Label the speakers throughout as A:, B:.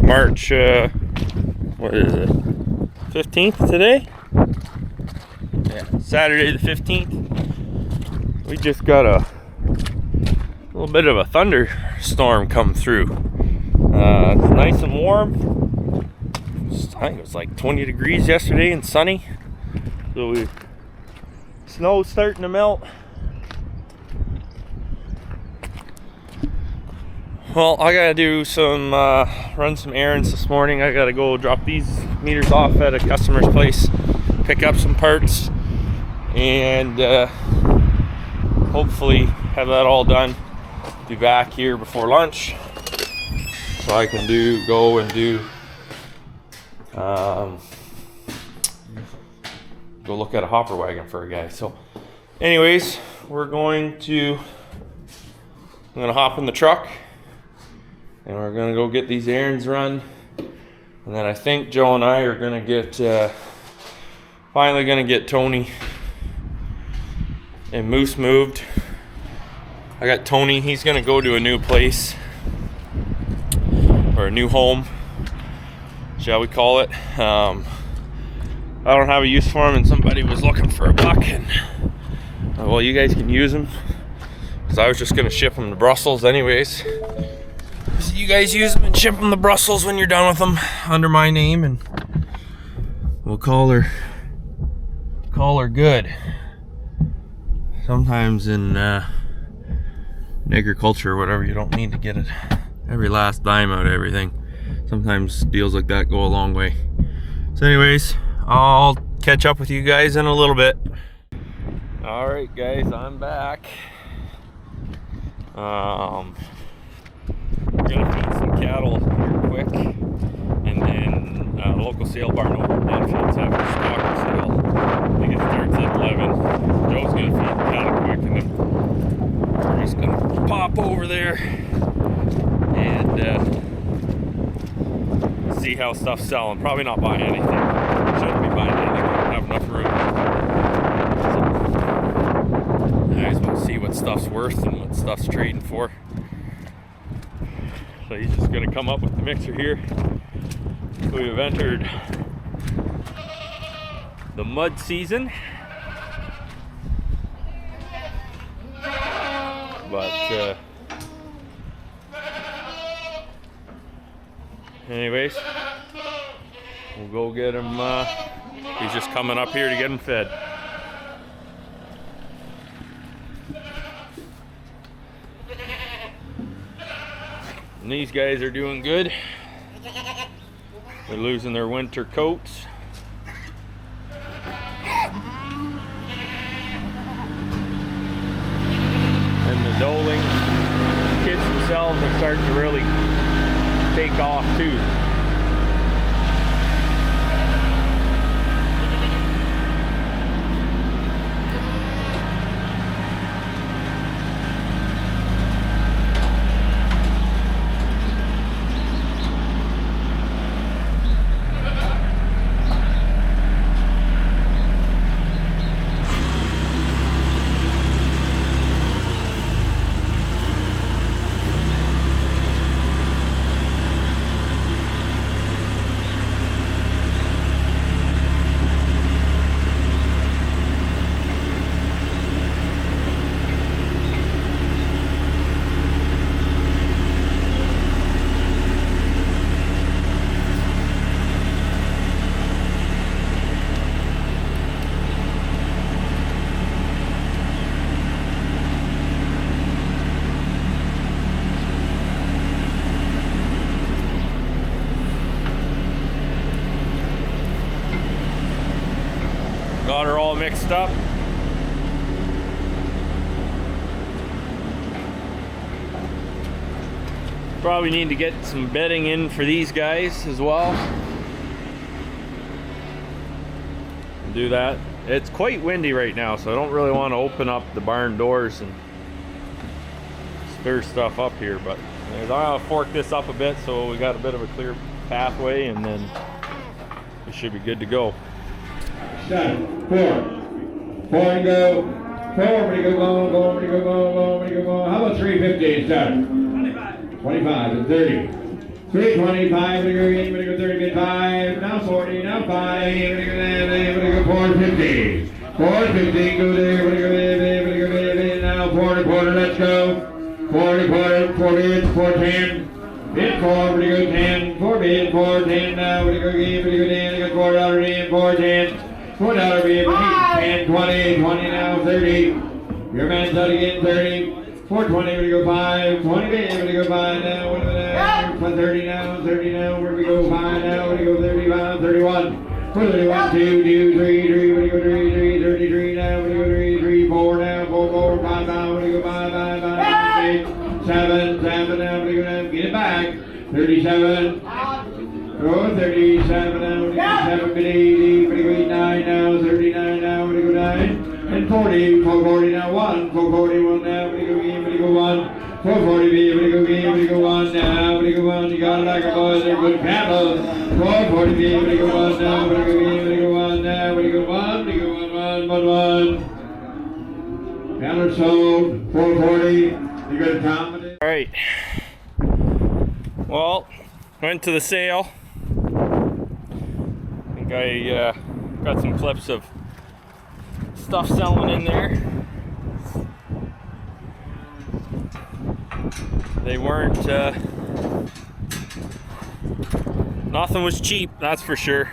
A: March, what is it, 15th today? Yeah, Saturday the 15th. We just got a little bit of a thunderstorm come through. It's nice and warm. I think it was like 20 degrees yesterday and sunny. So snow's starting to melt. Well, I gotta do some, run some errands this morning. I gotta go drop these meters off at a customer's place, pick up some parts, and hopefully have that all done. Be back here before lunch, so I can go look at a hopper wagon for a guy. So, anyways, I'm gonna hop in the truck. And we're gonna go get these errands run, and then I think Joe and I are gonna finally gonna get Tony and Moose moved. I got Tony, he's gonna go to a new place, or a new home, shall we call it. I don't have a use for him, and somebody was looking for a buck, and well, you guys can use him, because I was just gonna ship him to Brussels anyways. So you guys use them and ship them to Brussels when you're done with them under my name, and we'll call her good. Sometimes in agriculture or whatever, you don't need to get it every last dime out of everything. Sometimes deals like that go a long way. So anyways, I'll catch up with you guys in a little bit. All right, guys, I'm back. We're gonna feed some cattle here quick, and then local sale barn over at Benfield's having a stock sale. I think it starts at 11. Joe's gonna feed the cattle quick, and then we're just gonna pop over there and see how stuff's selling. Probably not buy anything. Shouldn't be buying anything. We don't have enough room. So, I just want to see what stuff's worth and what stuff's trading for. So he's just going to come up with the mixer here. We have entered the mud season, but anyways, we'll go get him. He's just coming up here to get him fed. And these guys are doing good. They're losing their winter coats. And the doling kits themselves are starting to really take off too. Got her all mixed up. Probably need to get some bedding in for these guys as well. Do that. It's quite windy right now, so I don't really want to open up the barn doors and stir stuff up here, but I'll fork this up a bit so we got a bit of a clear pathway, and then we should be good to go.
B: 7, 4 and go. 4, ready to go, ready to go. How about 350 and 7? 25 and 30. 325, we go in, we go 35, now 40, now 5, we go there, we go 450. 450, go there, we go there, we go there, now 40 quarter, let's go. 40 quarter, 40, 410. Bid 4, we go 10, 4 bid, 410, now we go again, we go down, we go $4 in, 410. $4 bid, 10, 20, 20 now, 30. Your man's out again, 30. 420, we go 5, 20 bid, we go 5 now, what do we now? 30 now, 30 now, where we go 5 now, we go 35, 31. 31, 2, 2, 3, 3, we go 3, 3, 33 now, we go 3, 3, 4 now, 4, 4, 5 now, we go 5, 5, 5, 6, 7, 7 now, we go down, get it back. 37. Oh, 37 now, we go 7, 80, we go 9 now, 39 now, we go 9. And 40, 440 now, 1, 441 now, we go again, we go 1. 440 B, we go again, we go 1 now, we go 1, you got it like a boy, they're good cattle. 440 B, we go 1 now, we go again, we go 1 now, we go 1, we go 1, 1, 1. Cattle sold, 440, you got a comment?
A: All right. Well, went to the sale. I think I got some clips of stuff selling in there. They weren't, nothing was cheap, that's for sure.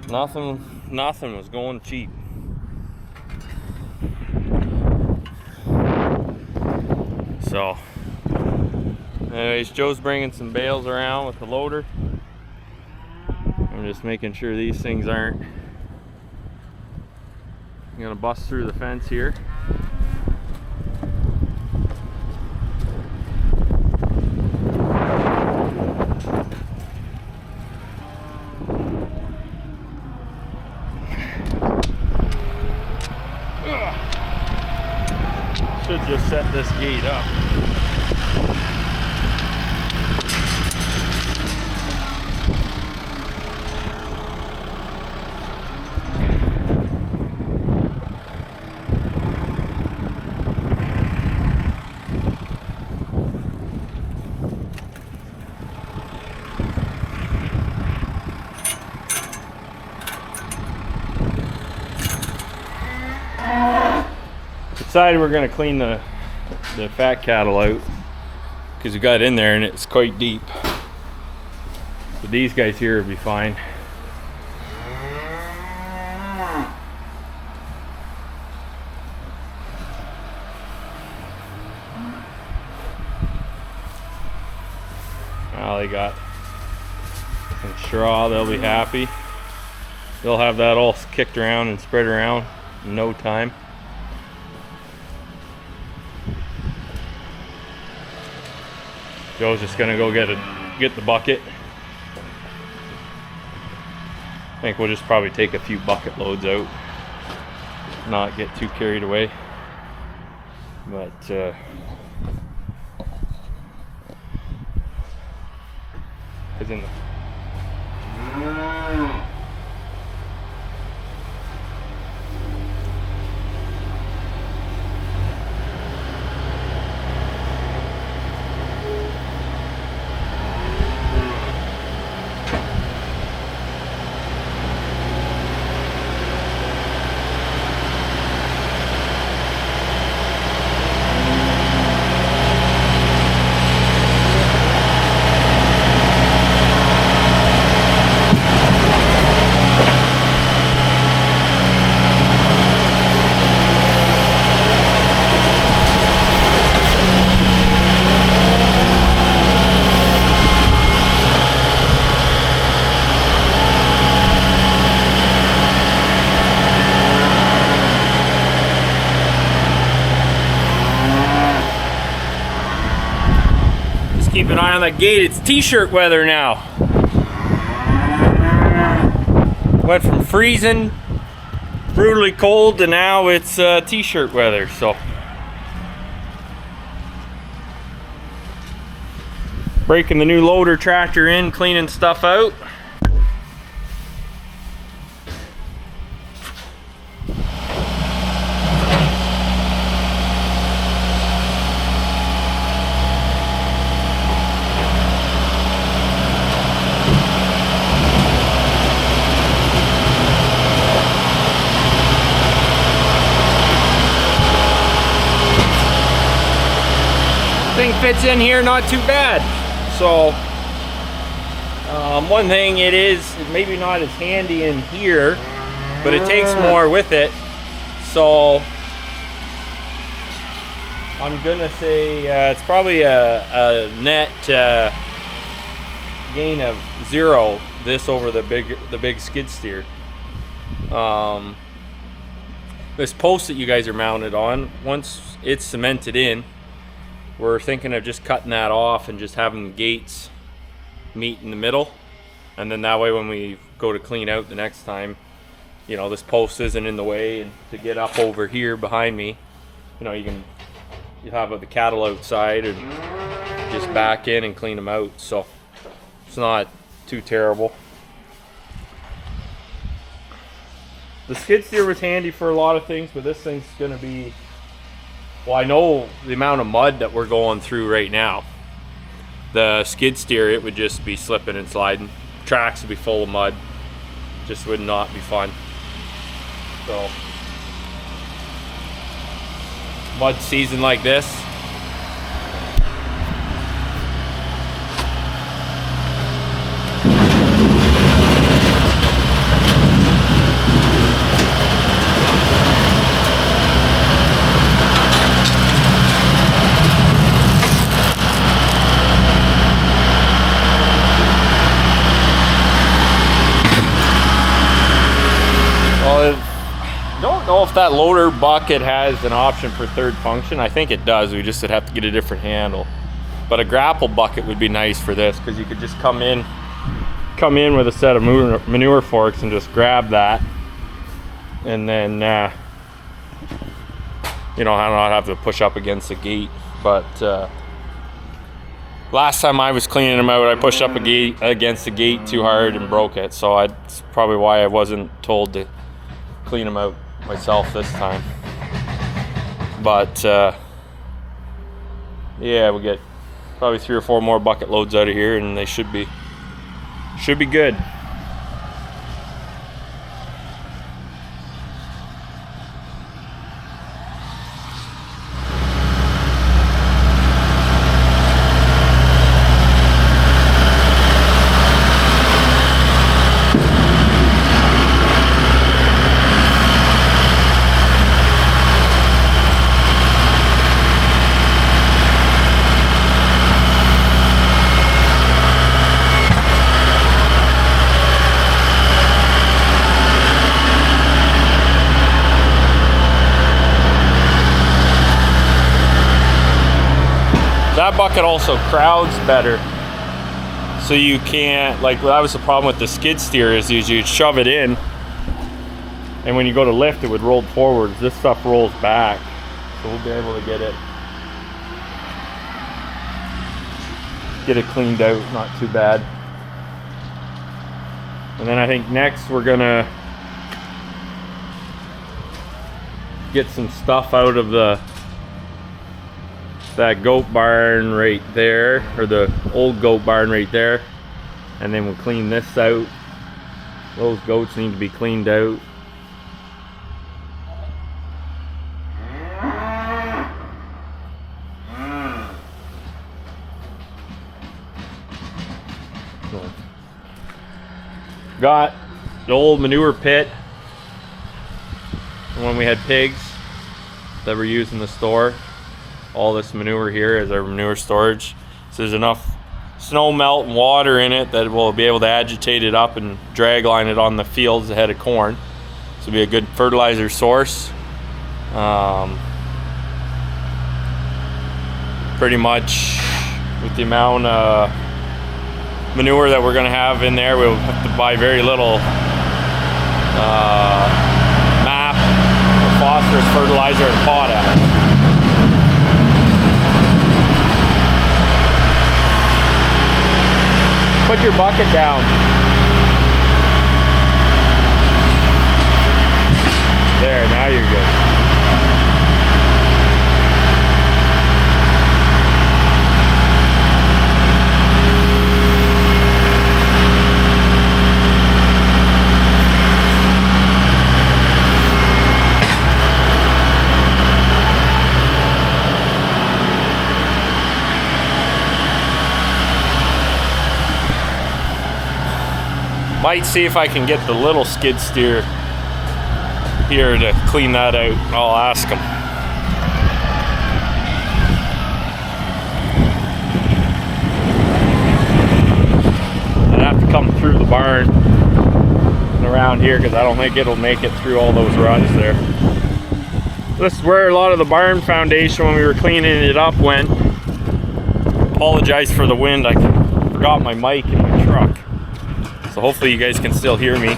A: Nothing was going cheap. So, anyways, Joe's bringing some bales around with the loader. I'm just making sure these things aren't gonna bust through the fence here. Should just set this gate up. Decided we're going to clean the fat cattle out because we got in there and it's quite deep. But these guys here will be fine. Well, they got some straw, they'll be happy. They'll have that all kicked around and spread around in no time. Joe's just gonna go get the bucket. I think we'll just probably take a few bucket loads out, not get too carried away. But it's in the keep an eye on that gate. It's t-shirt weather now. Went from freezing, brutally cold, to now it's t-shirt weather. So breaking the new loader tractor in, cleaning stuff out. thing fits in here not too bad. So one thing it is maybe not as handy in here, but it takes more with it. So I'm gonna say it's probably a net gain of 0 this over the big skid steer. This post that you guys are mounted on, once it's cemented in, we're thinking of just cutting that off and just having the gates meet in the middle, and then that way when we go to clean out the next time, you know, this post isn't in the way, and to get up over here behind me, you know, you have the cattle outside and just back in and clean them out. So it's not too terrible. The skid steer was handy for a lot of things, but this thing's gonna be, well, I know the amount of mud that we're going through right now. The skid steer, it would just be slipping and sliding. Tracks would be full of mud. Just would not be fun. So, mud season like this, if that loader bucket has an option for third function. I think it does. We just would have to get a different handle. But a grapple bucket would be nice for this, because you could just come in with a set of manure forks and just grab that, and then you know, not have to push up against the gate. But last time I was cleaning them out, I pushed up against the gate too hard and broke it. So that's probably why I wasn't told to clean them out myself this time. But yeah, we'll get probably 3 or 4 more bucket loads out of here, and they should be good. That bucket also crowds better, so you can't, like, that was the problem with the skid steer, is you'd shove it in, and when you go to lift, it would roll forward. This stuff rolls back, so we'll be able to get it cleaned out, not too bad. And then I think next we're gonna get some stuff out of that goat barn right there, or the old goat barn right there, and then we'll clean this out. Those goats need to be cleaned out. Got the old manure pit when we had pigs that were used in the store. All this manure here is our manure storage. So there's enough snow melt and water in it that we'll be able to agitate it up and drag line it on the fields ahead of corn. So it'll be a good fertilizer source. Pretty much with the amount of manure that we're gonna have in there, we'll have to buy very little MAP, phosphorus fertilizer, and potash. Put your bucket down. There, now you're good. Might see if I can get the little skid steer here to clean that out. I'll ask him. I'd have to come through the barn and around here because I don't think it'll make it through all those ruts there. This is where a lot of the barn foundation when we were cleaning it up went. Apologize for the wind. I forgot my mic in my truck. So hopefully you guys can still hear me.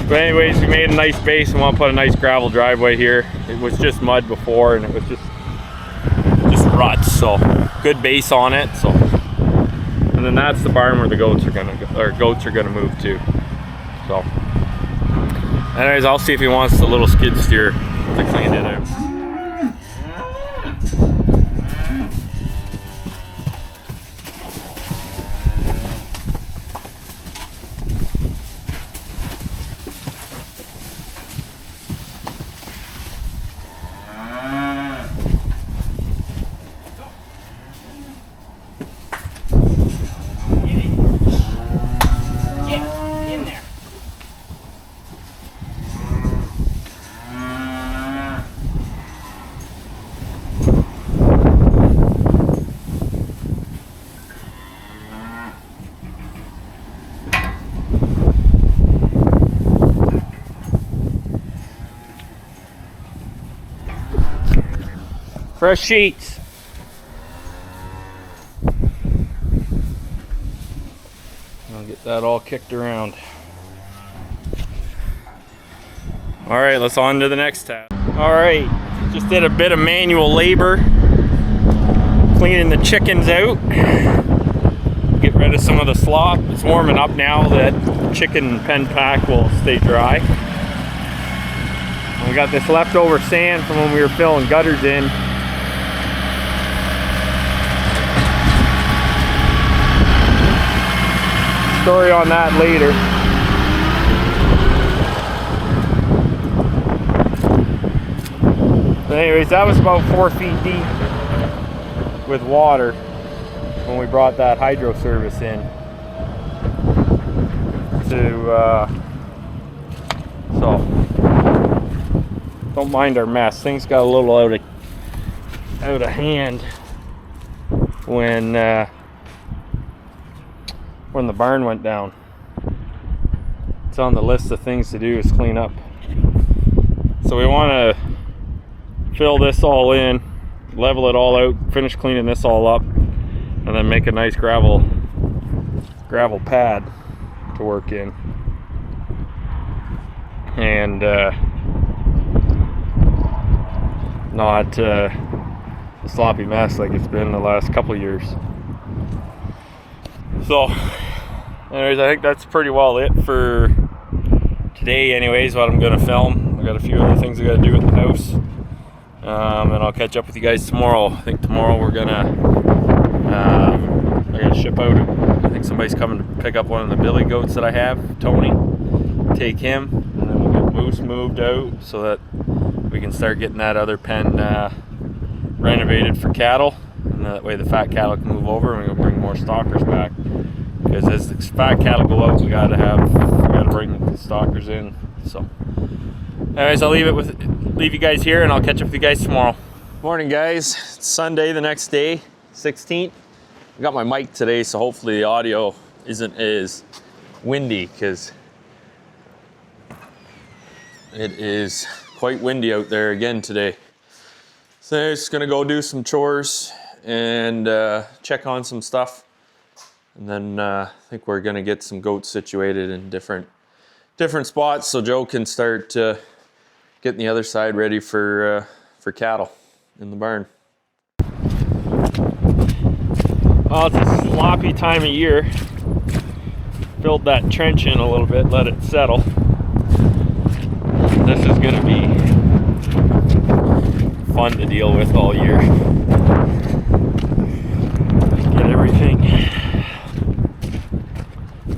A: But anyways, we made a nice base and want to put a nice gravel driveway here. It was just mud before and it was just ruts, so good base on it. So, and then that's the barn where the goats are gonna go, or goats are gonna move to. So, anyways, I'll see if he wants the little skid steer to clean it out. Fresh sheets. I'll get that all kicked around. All right, let's on to the next task. All right, just did a bit of manual labor, cleaning the chickens out. Get rid of some of the slop. It's warming up now. That chicken pen pack will stay dry. We got this leftover sand from when we were filling gutters in. Story on that later. But anyways, that was about 4 feet deep with water when we brought that hydro service in so don't mind our mess. Things got a little out of hand when the barn went down. It's on the list of things to do is clean up. So we want to fill this all in, level it all out, finish cleaning this all up, and then make a nice gravel pad to work in. And not a sloppy mess like it's been the last couple of years. So anyways, I think that's pretty well it for today anyways, what I'm gonna film. I got a few other things I gotta do at the house, and I'll catch up with you guys tomorrow. I think tomorrow we're gonna I gotta ship out. I think somebody's coming to pick up one of the billy goats that I have, Tony, take him, and then we'll get Moose moved out so that we can start getting that other pen renovated for cattle, and that way the fat cattle can move over and we'll bring more stalkers back. Because as the fat cattle go out, we gotta bring the stalkers in. So, anyways, I'll leave you guys here, and I'll catch up with you guys tomorrow. Morning, guys. It's Sunday, the next day, 16th. I got my mic today, so hopefully the audio isn't as windy, because it is quite windy out there again today. So I'm just gonna go do some chores and check on some stuff. And then I think we're gonna get some goats situated in different spots so Joe can start getting the other side ready for cattle in the barn. Well, it's a sloppy time of year. Filled that trench in a little bit, let it settle. This is gonna be fun to deal with all year. Get everything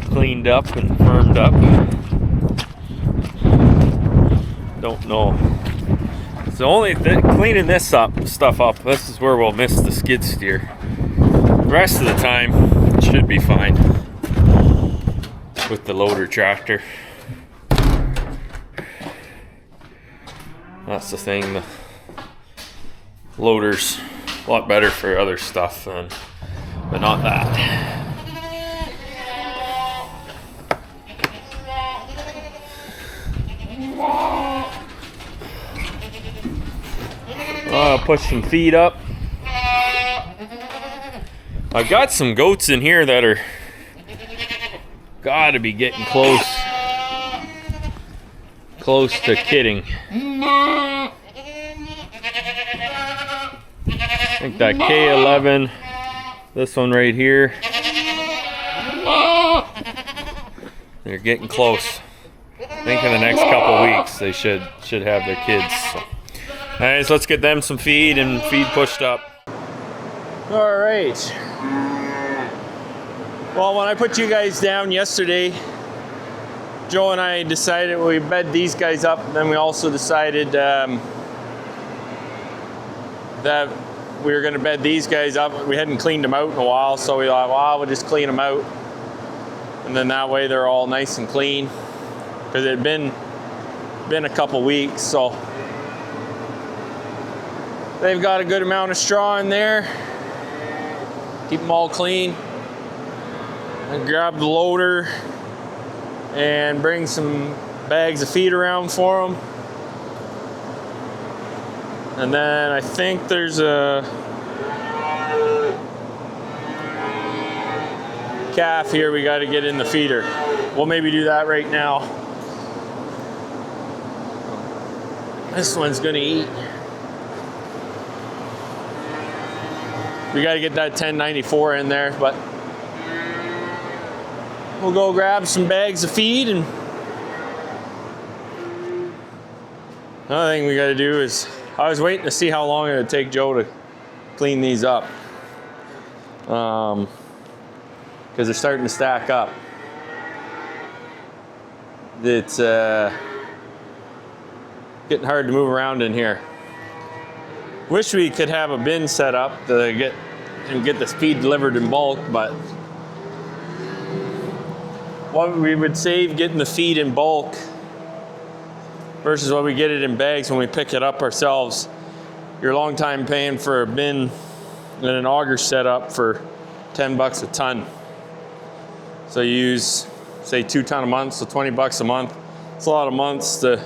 A: cleaned up and firmed up. Don't know. So only cleaning this stuff up, this is where we'll miss the skid steer. The rest of the time, it should be fine. with the loader tractor. That's the thing, the loader's a lot better for other stuff, but not that. Push some feed up. I've got some goats in here that are gotta be getting close to kidding. I think that K11, this one right here, they're getting close. I think in the next couple weeks they should have their kids. So. Alright, so let's get them some feed and feed pushed up. Alright. Well, when I put you guys down yesterday, Joe and I decided we bed these guys up, and then we also decided that we were going to bed these guys up. We hadn't cleaned them out in a while, so we thought, well, we'll just clean them out. And then that way they're all nice and clean. Because it had been a couple weeks, so they've got a good amount of straw in there. Keep them all clean. And grab the loader and bring some bags of feed around for them. And then I think there's a calf here we got to get in the feeder. We'll maybe do that right now. This one's gonna eat. We got to get that 1094 in there, but we'll go grab some bags of feed. And another thing we got to do is, I was waiting to see how long it would take Joe to clean these up, because they're starting to stack up. It's getting hard to move around in here. Wish we could have a bin set up to get this feed delivered in bulk, but what we would save getting the feed in bulk versus what we get it in bags when we pick it up ourselves. You're a long time paying for a bin and an auger setup for $10 a ton. So you use, say, 2 ton a month, so $20 a month. It's a lot of months to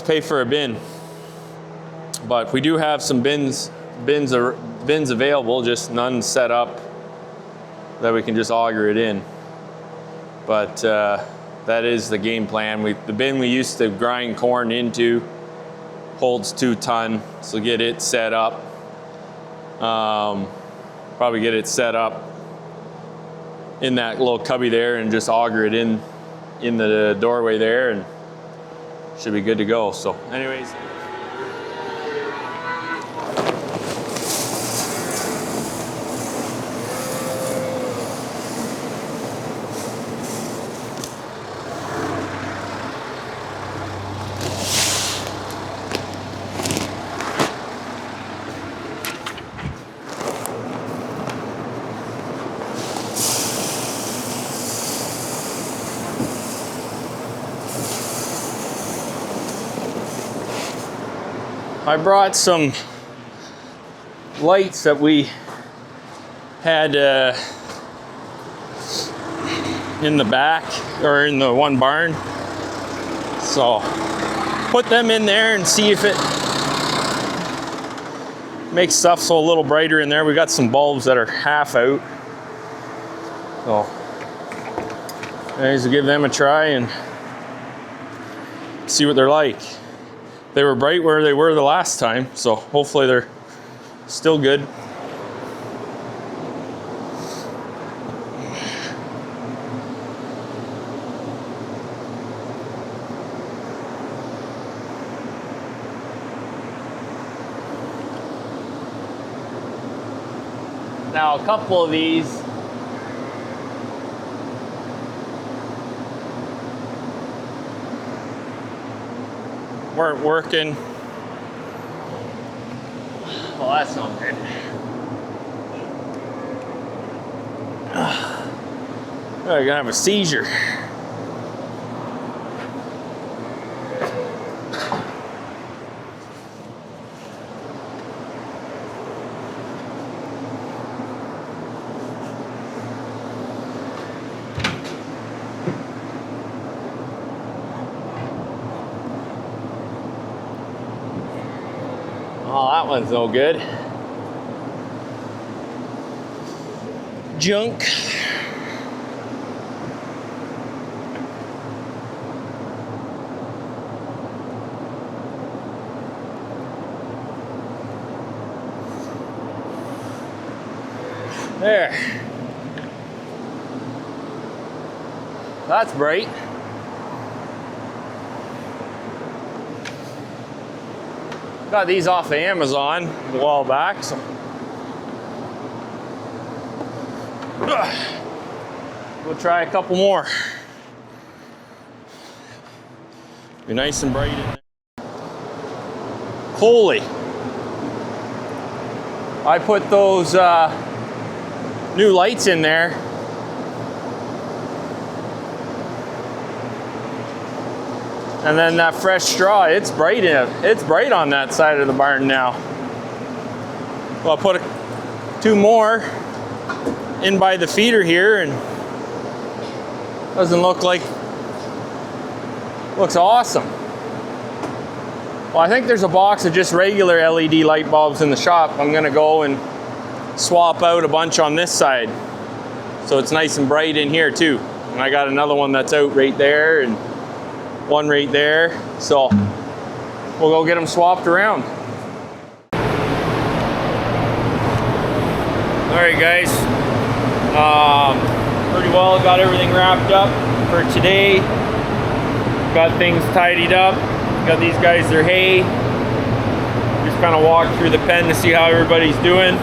A: pay for a bin. But we do have some bins available, just none set up that we can just auger it in. But that is the game plan. The bin we used to grind corn into holds 2 ton, so get it set up. Probably get it set up in that little cubby there and just auger it in the doorway there, and should be good to go. So anyways, I brought some lights that we had in the back, or in the one barn. So put them in there and see if it makes stuff so a little brighter in there. We got some bulbs that are half out. So anyways, we'll give them a try and see what they're like. They were bright where they were the last time, so hopefully they're still good. Now a couple of these weren't working. Well, that's not good. Oh, you're gonna have a seizure. Oh, that one's no good. Junk. There. That's bright. Got these off of Amazon a while back, so we'll try a couple more. Be nice and bright in there. Holy! I put those new lights in there. And then that fresh straw, it's bright on that side of the barn now. Well, I'll put two more in by the feeder here, and doesn't look like, looks awesome. Well, I think there's a box of just regular LED light bulbs in the shop. I'm gonna go and swap out a bunch on this side, so it's nice and bright in here too. And I got another one that's out right there, and one right there, so we'll go get them swapped around. All right, guys, pretty well got everything wrapped up for today. Got things tidied up. Got these guys their hay. Just kind of walked through the pen to see how everybody's doing.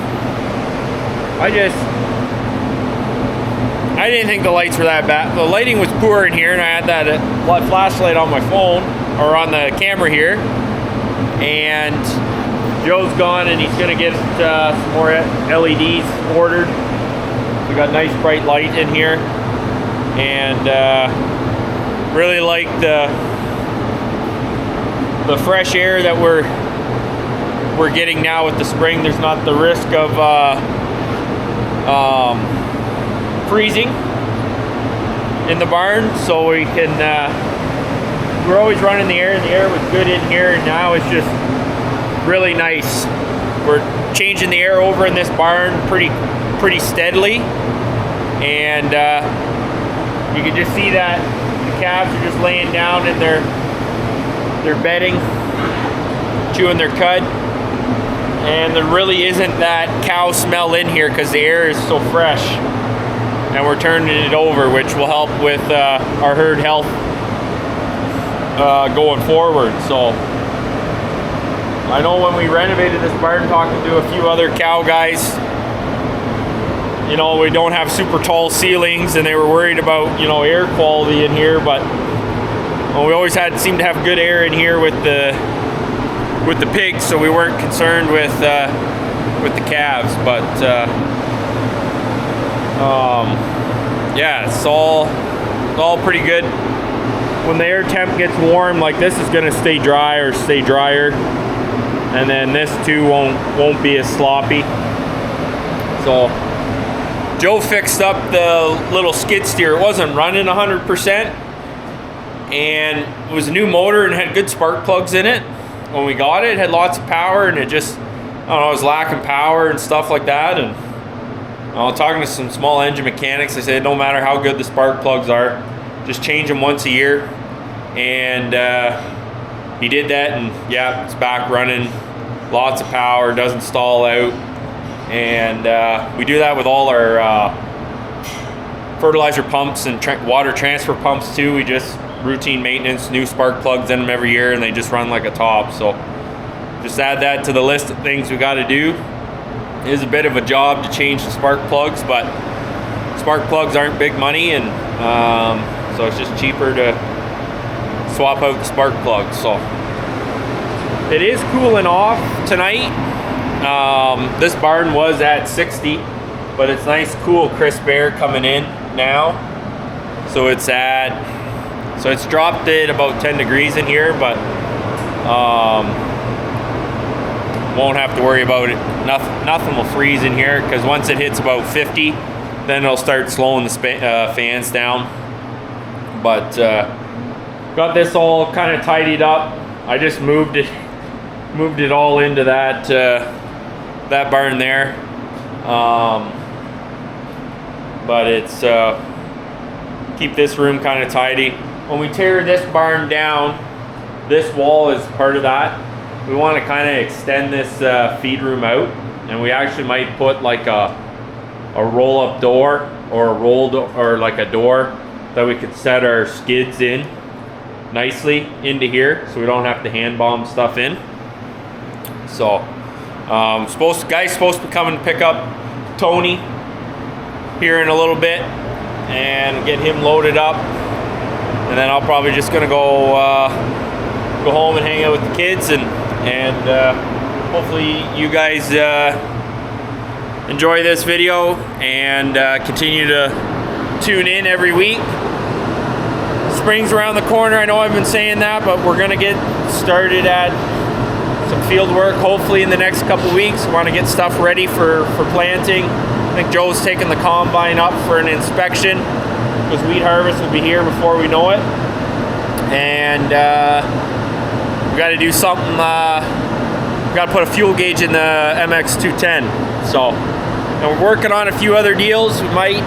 A: I didn't think the lights were that bad. The lighting was poor in here, and I had that flashlight on my phone, or on the camera here. And Joe's gone, and he's gonna get some more LEDs ordered. We got nice bright light in here, and really like the fresh air that we're getting now with the spring. There's not the risk of freezing in the barn, so we can we're always running the air, and the air was good in here, and now it's just really nice. We're changing the air over in this barn pretty steadily, and you can just see that the calves are just laying down in their bedding, chewing their cud, and there really isn't that cow smell in here because the air is so fresh. And we're turning it over, which will help with our herd health going forward. So I know when we renovated this barn, talking to a few other cow guys, you know, we don't have super tall ceilings, and they were worried about, you know, air quality in here, but we always seemed to have good air in here with the pigs, so we weren't concerned with the calves. But yeah, it's all pretty good. When the air temp gets warm, like this is gonna stay dry or stay drier, and then this too won't be as sloppy. So Joe fixed up the little skid steer. It wasn't running 100%, and it was a new motor and had good spark plugs in it. When we got it, it had lots of power, and it just, I don't know, it was lacking power and stuff like that. And talking to some small engine mechanics, they said no matter how good the spark plugs are, just change them once a year. And he did that, and yeah, it's back running, lots of power, doesn't stall out. And we do that with all our fertilizer pumps and water transfer pumps too. We just routine maintenance, new spark plugs in them every year, and they just run like a top. So just add that to the list of things we got to do. It is a bit of a job to change the spark plugs, but spark plugs aren't big money, and so it's just cheaper to swap out the spark plugs. So it is cooling off tonight. This barn was at 60, but it's nice, cool, crisp air coming in now. So it's dropped it about 10 degrees in here, but won't have to worry about it. Nothing will freeze in here, because once it hits about 50, then it'll start slowing the fans down. But got this all kind of tidied up. I just moved it all into that barn there. But it's keep this room kind of tidy. When we tear this barn down, this wall is part of that. We want to kind of extend this feed room out, and we actually might put like a roll-up door or or like a door that we could set our skids in nicely into here, so we don't have to hand bomb stuff in. So guy's supposed to be coming to pick up Tony here in a little bit and get him loaded up, and then I'm probably just gonna go home and hang out with the kids, and hopefully you guys enjoy this video and continue to tune in every week. Spring's around the corner. I know I've been saying that, but we're gonna get started at some field work hopefully in the next couple weeks. We want to get stuff ready for planting. I think Joe's taking the combine up for an inspection, because wheat harvest will be here before we know it. And we got to do something. We got to put a fuel gauge in the MX210. So, and we're working on a few other deals. We might,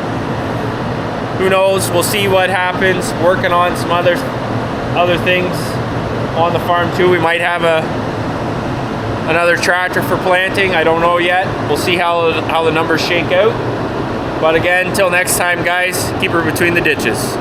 A: who knows? We'll see what happens. Working on some other things on the farm too. We might have another tractor for planting. I don't know yet. We'll see how the numbers shake out. But again, until next time, guys, keep her between the ditches.